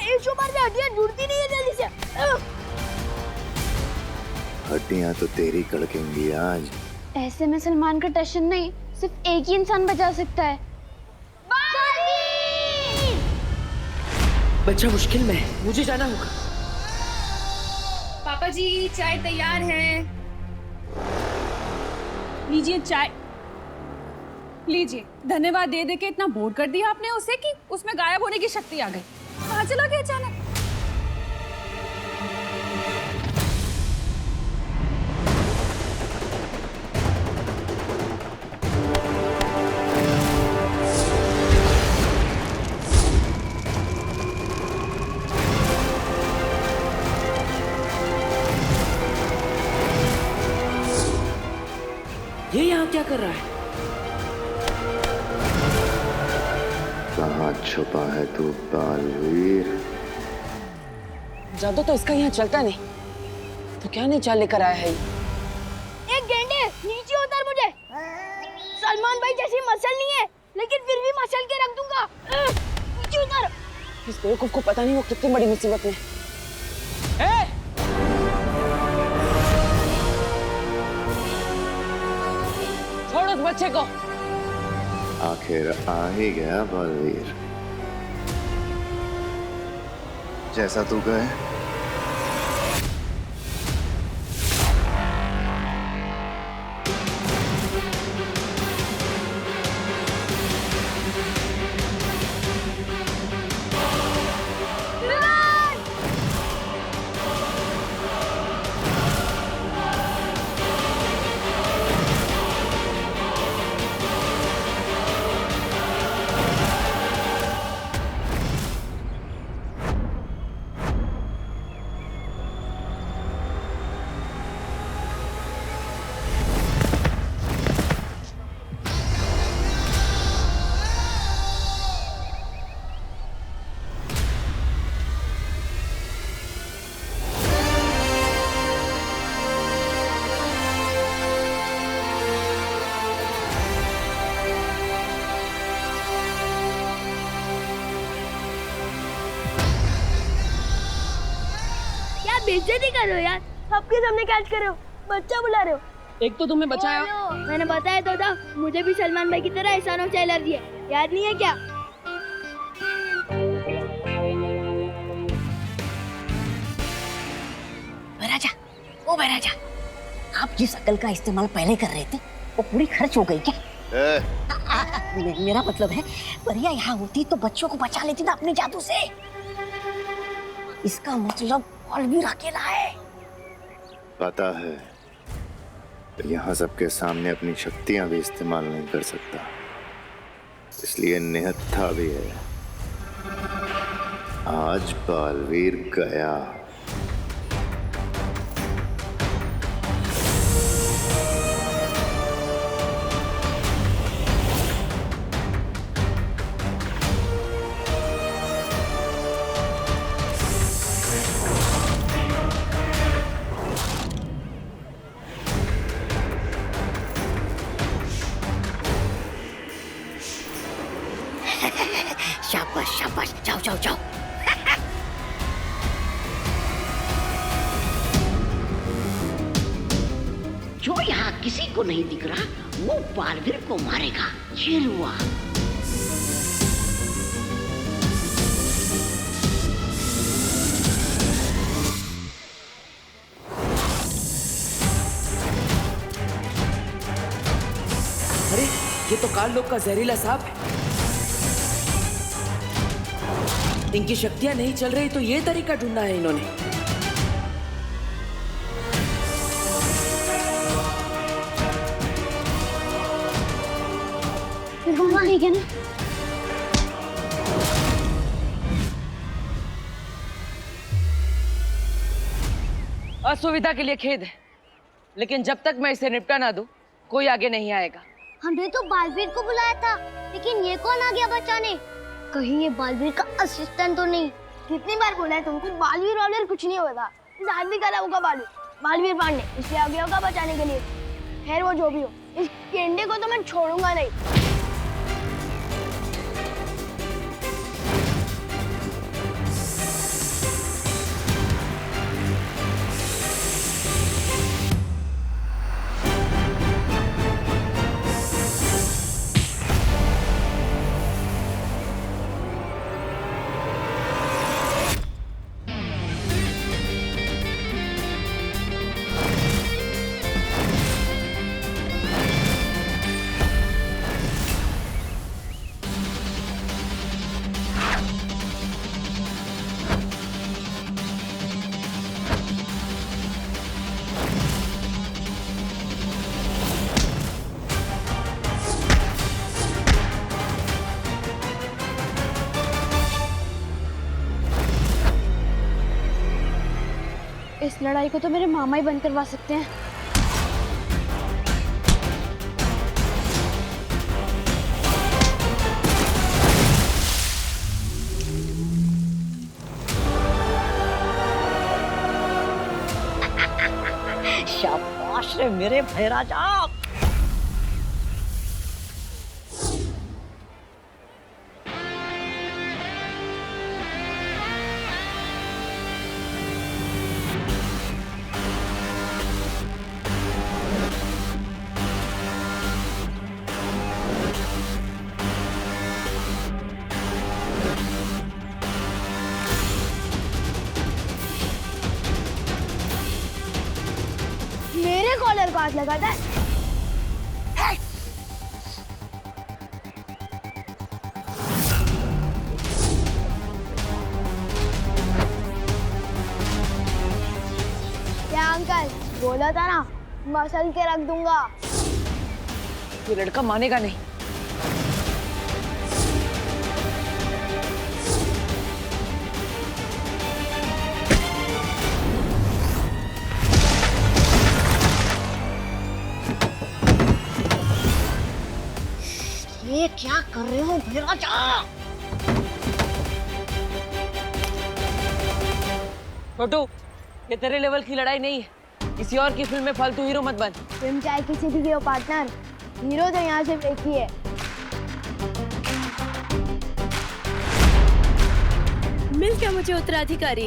एक बार से हड्डियां जुड़ती नहीं है जल्दी से। हड्डियां तो तेरी कड़केंगी आज। ऐसे में सलमान का टशन नहीं, सिर्फ एक ही इंसान बचा सकता है। बच्चा मुश्किल में है, मुझे जाना होगा। पापा जी चाय तैयार है। लीजिए चाय, लीजिए। धन्यवाद दे दे के इतना बोर कर दिया आपने उसे कि उसमें गायब होने की शक्ति आ गई। कहाँ चला गया अचानक? ये यहाँ क्या कर रहा है? कहाँ छुपा है तू बालवीर? जादू तो इसका यहाँ चलता नहीं, तो क्या नहीं चाल लेकर आया है? एक गेंडे नीचे उतर मुझे। सलमान भाई जैसी मसल नहीं है, लेकिन फिर भी मसल के रख दूंगा। नीचे उतर। इस बेवकूफ को पता नहीं वो कितनी बड़ी मुसीबत में है। छोड़ उस बच्चे को। आखिर आ ही गया बालवीर, जैसा तू कहे। बेइज्जती कर रहे हो यार, सबके सामने कैच कर रहे हो, बच्चा बुला रहे हो। एक तो तुम्हें बचाया। मैंने बताया तो था, मुझे भी सलमान भाई की तरह एहसानों से एलर्जी है, याद नहीं है क्या? महाराजा, ओ महाराजा, आप जिस अकल का इस्तेमाल पहले कर रहे थे वो पूरी खर्च हो गई क्या? मेरा मतलब है परिया यहाँ होती तो बच्चों को बचा लेती ना अपने जादू से। इसका मतलब बालवीर अकेला है। पता है, यहाँ सबके सामने अपनी शक्तियां भी इस्तेमाल नहीं कर सकता, इसलिए निहत्था भी है। आज बालवीर गया। शाबाश शाबाश, जाओ जाओ जाओ। जो यहाँ किसी को नहीं दिख रहा वो बालवीर को मारेगा। ये हुआ। अरे ये तो काल लोग का जहरीला सांप है। इनकी शक्तियां नहीं चल रही तो ये तरीका ढूंढा है इन्होंने। ठीक है ना? असुविधा के लिए खेद है, लेकिन जब तक मैं इसे निपटा ना दूं, कोई आगे नहीं आएगा। हमने तो बालवीर को बुलाया था, लेकिन ये कौन आ गया बचाने? कहीं ये बालवीर का असिस्टेंट तो नहीं? कितनी बार बोला है तुमको, बालवीर वालवीर कुछ नहीं होगा। इस आदमी का नाम होगा बालवीर पांडे, इसलिए आ गया होगा बचाने के लिए। खैर वो जो भी हो, इस गेंडे को तो मैं छोड़ूंगा नहीं। इस लड़ाई को तो मेरे मामा ही बंद करवा सकते हैं। शाबाश रे मेरे भाई राजा। मेरे कॉलर को हाथ लगाता है। क्या अंकल, बोला था ना मसल के रख दूंगा। ये लड़का मानेगा नहीं। ये क्या कर रहे हो भाई राजा? छोटू, ये तेरे लेवल की लड़ाई नहीं है। किसी और की फिल्म में फालतू हीरो मत बन। तुम चाहे किसी भी के हो पार्टनर, हीरो तो यहाँ सिर्फ एक ही है। मिल क्या मुझे उत्तराधिकारी?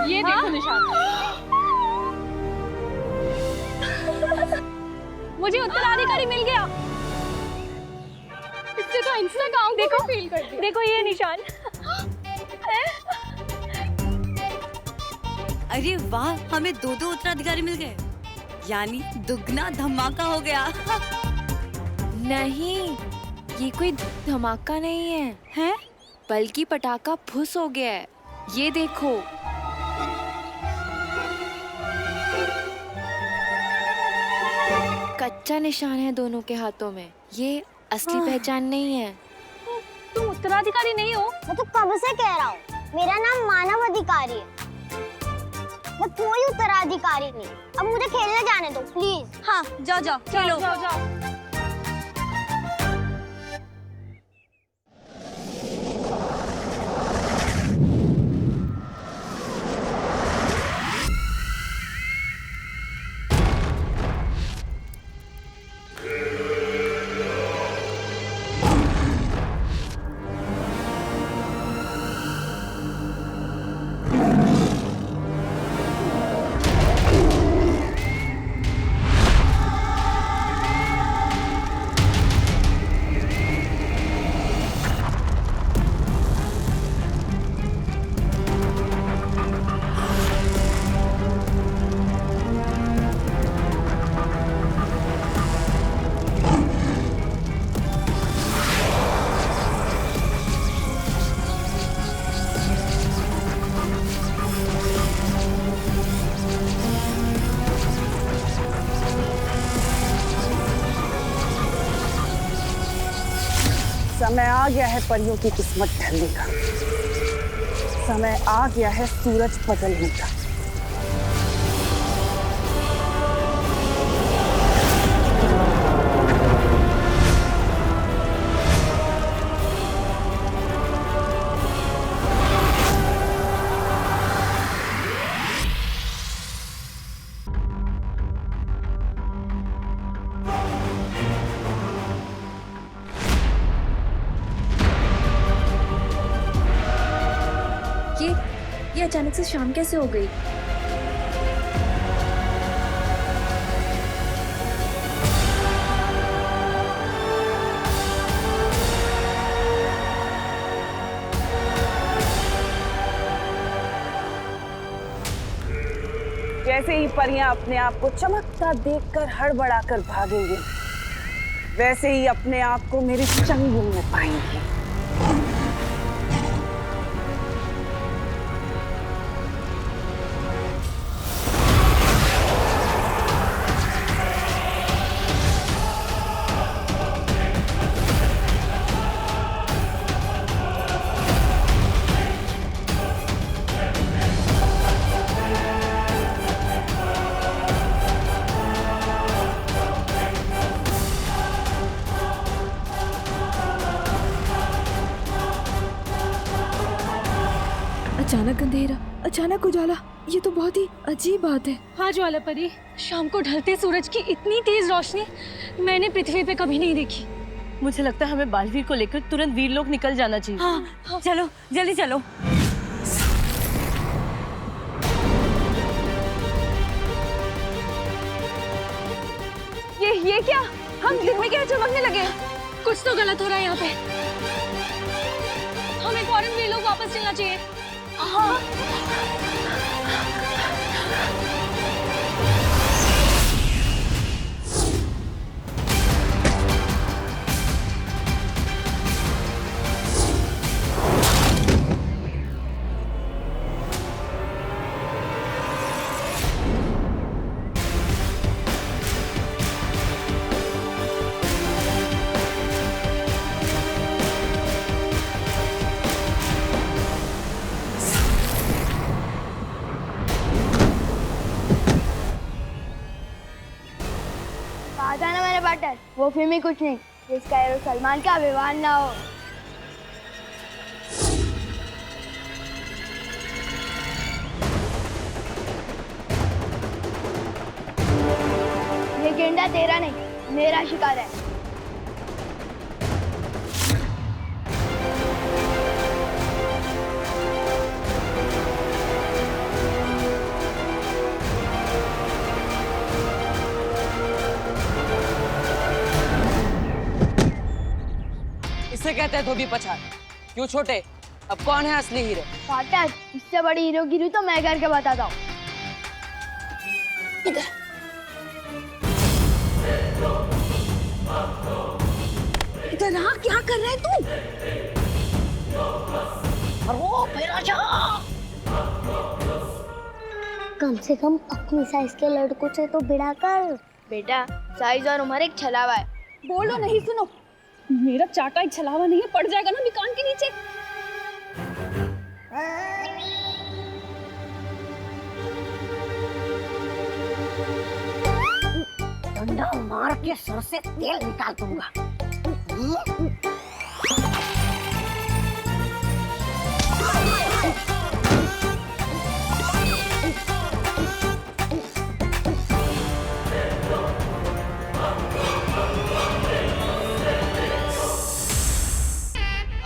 ये देखो निशान। मुझे उत्तराधिकारी मिल गया। इससे तो इंस्टाग्राम देखो फील कर दिया। देखो ये निशान। अरे वाह, हमें दो उत्तराधिकारी मिल गए, यानी दुगना धमाका हो गया। नहीं, ये कोई धमाका नहीं है, हैं? बल्कि पटाखा फुस हो गया है। ये देखो। कच्चा निशान है दोनों के हाथों में। ये असली पहचान नहीं है। तुम उत्तराधिकारी नहीं हो। मैं तो कब से कह रहा हूँ, मेरा नाम मानव अधिकारी है, मैं कोई उत्तराधिकारी नहीं। अब मुझे खेलने जाने दो प्लीज। हाँ, जाओ जाओ खेलो। जाओ जाओ। समय आ गया है परियों की किस्मत ढलने का। समय आ गया है सूरज बदलने का। ये अचानक से शाम कैसे हो गई? जैसे ही परियां अपने आप को चमकता देखकर हड़बड़ाकर भागेंगी, वैसे ही अपने आप को मेरे चंगुल में पाएंगी। अचानक अंधेरा, अचानक उजाला, ये तो बहुत ही अजीब बात है। हाँ ज्वाला परी, शाम को ढलते सूरज की इतनी तेज रोशनी मैंने पृथ्वी पे कभी नहीं देखी। मुझे लगता है हमें बालवीर को लेकर तुरंत वीर लोग निकल जाना चाहिए। हाँ चलो जल्दी चलो। ये क्या, हम दिन में क्या चमकने लगे? कुछ तो गलत हो रहा है यहाँ पे। हमें फौरन वीर लोग वापस चलना चाहिए। हाँ। कहा था ना मैंने पार्टनर, वो फिल्म ही कुछ नहीं जिसका हीरो सलमान का विवाह ना हो। ये गेंडा तेरा नहीं, मेरा शिकार है। इसे कहते हैं धोबी पछाड़। क्यों छोटे, अब कौन है असली हीरो? पार्टनर, इससे बड़ी हीरोगिरी तो मैं करके बताता हूँ। इधर आ, क्या कर रहे तू? अरे मेरा जा। कम से कम अपनी साइज के लड़कों से तो भिड़ा कर। बेटा, साइज और उम्र एक छलावा है। बोलो नहीं, सुनो, मेरा चाटा एक छलावा नहीं है, पड़ जाएगा ना दुकान के नीचे। डंडा मार के सर से तेल निकाल दूंगा।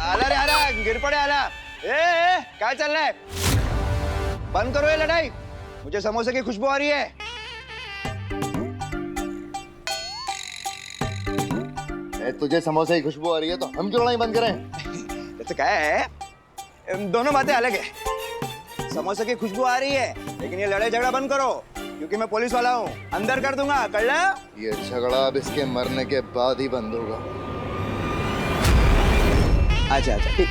आला रे आला, गिर पड़े आला। क्या चल रहा है? बंद करो ये लड़ाई, मुझे समोसे की खुशबू आ रही है। तुझे समोसे की खुशबू आ रही है तो हम क्यों लड़ाई बंद करें? जैसे क्या है, दोनों बातें अलग है। समोसे की खुशबू आ रही है, लेकिन ये लड़ाई झगड़ा बंद करो, क्योंकि मैं पुलिस वाला हूँ, अंदर कर दूंगा। कर ला? ये झगड़ा अब इसके मरने के बाद ही बंद होगा। अच्छा अच्छा ठीक।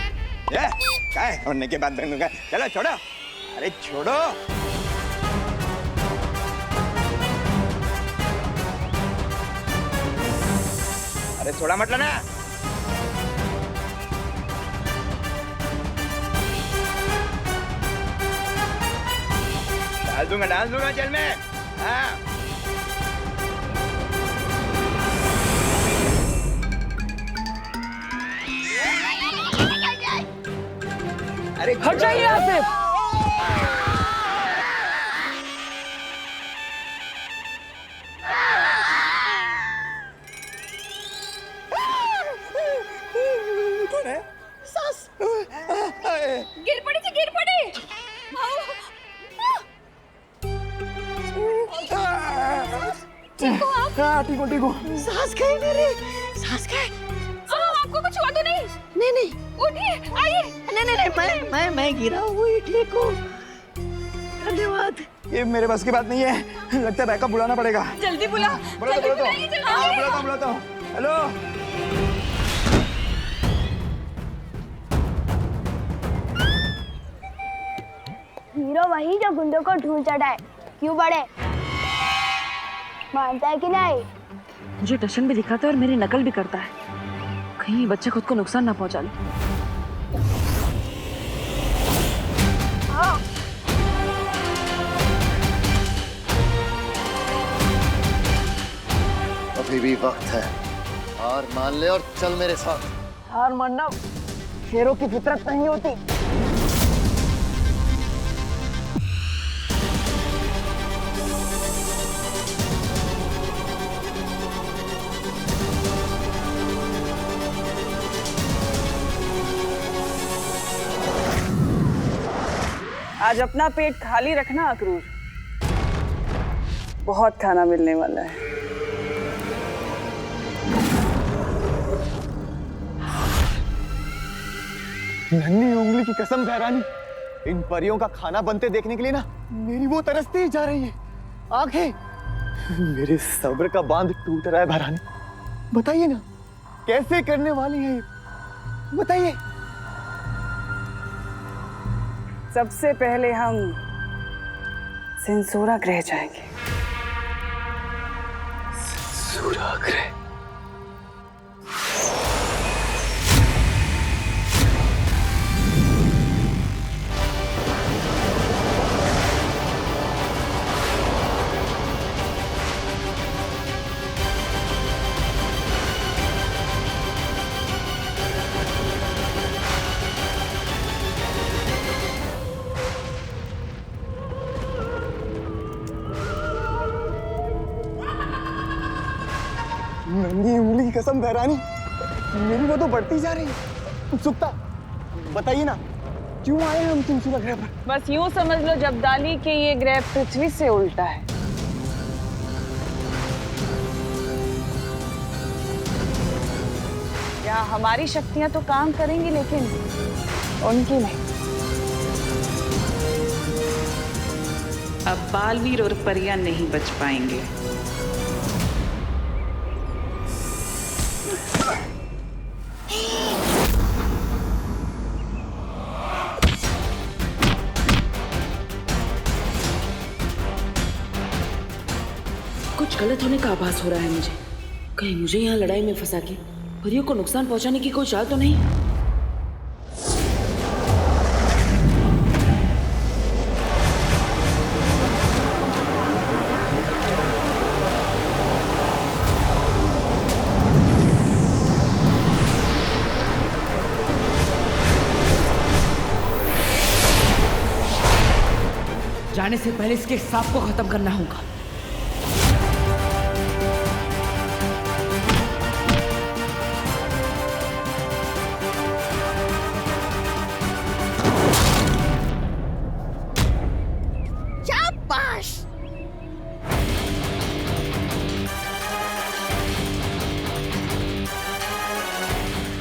क्या है, मरने के बाद बंद होगा? चलो छोड़ो, अरे छोड़ो। अरे छोड़ा मत लेना। डाल दूंगा जेल में। हाँ। अरे हट जाइए यहाँ से। गिर पड़ी थी, गिर पड़ी। ठीक हो। सांस गई मेरी, सांस गई। आपको कुछ हुआ तो नहीं? नहीं, उठिए, आइए। नहीं, मैं गिरा हूँ इडली को। धन्यवाद। ये मेरे बस की बात नहीं है, लगता है बैकअप बुलाना पड़ेगा। जल्दी बुला। बुलाता हूँ। हेलो। हीरो वही जो गुंडों को ढूंढ चढ़ाए। क्यों बड़े, मानता है कि नहीं? मुझे टशन भी दिखाता है और मेरी नकल भी करता है। कहीं ये बच्चा खुद को नुकसान ना पहुंचा ले। अभी भी वक्त है, हार मान ले और चल मेरे साथ। हार मानना शेरों की फितरत नहीं होती। आज अपना पेट खाली रखना अक्रूर, बहुत खाना मिलने वाला है। नन्ही उंगली की कसम बहरानी, इन परियों का खाना बनते देखने के लिए ना मेरी वो तरसती ही जा रही है आंखें। मेरे सब्र का बांध टूट रहा है बहरानी। बताइए ना कैसे करने वाली है ये, बताइए। सबसे पहले हम सेंसोरा ग्रह जाएंगे। सेंसोरा ग्रह? नन्ही उंगली की कसम बहरानी, मेरी वो तो बढ़ती जा रही है उत्सुकता। बताइए ना क्यों आए हम सेंसोरा ग्रह पर? बस यूं समझ लो जब्दाली कि ये ग्रह पृथ्वी से उल्टा है। यहाँ हमारी शक्तियां तो काम करेंगी लेकिन उनकी नहीं। अब बालवीर और परियां नहीं बच पाएंगे। कुछ गलत होने का आभास हो रहा है मुझे। कहीं मुझे यहाँ लड़ाई में फंसा के परियों को नुकसान पहुंचाने की कोई चाल तो नहीं? जाने से पहले इसके सांप को खत्म करना होगा।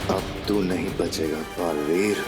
अब तू नहीं बचेगा बालवीर।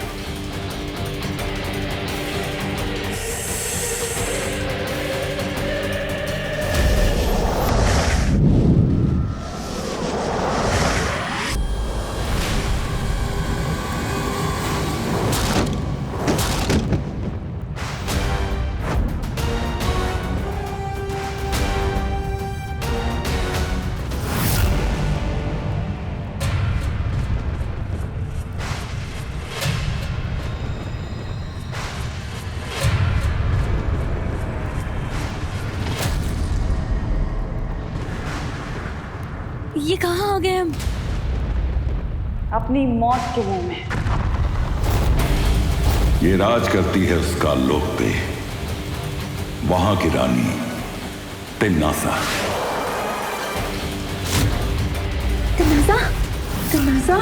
ये कहाँ आ गए हम? अपनी मौत के मुंह में। ये राज करती है उसका लोक पे, वहां की रानी तिन्नासा। तिन्नासा? तिन्नासा?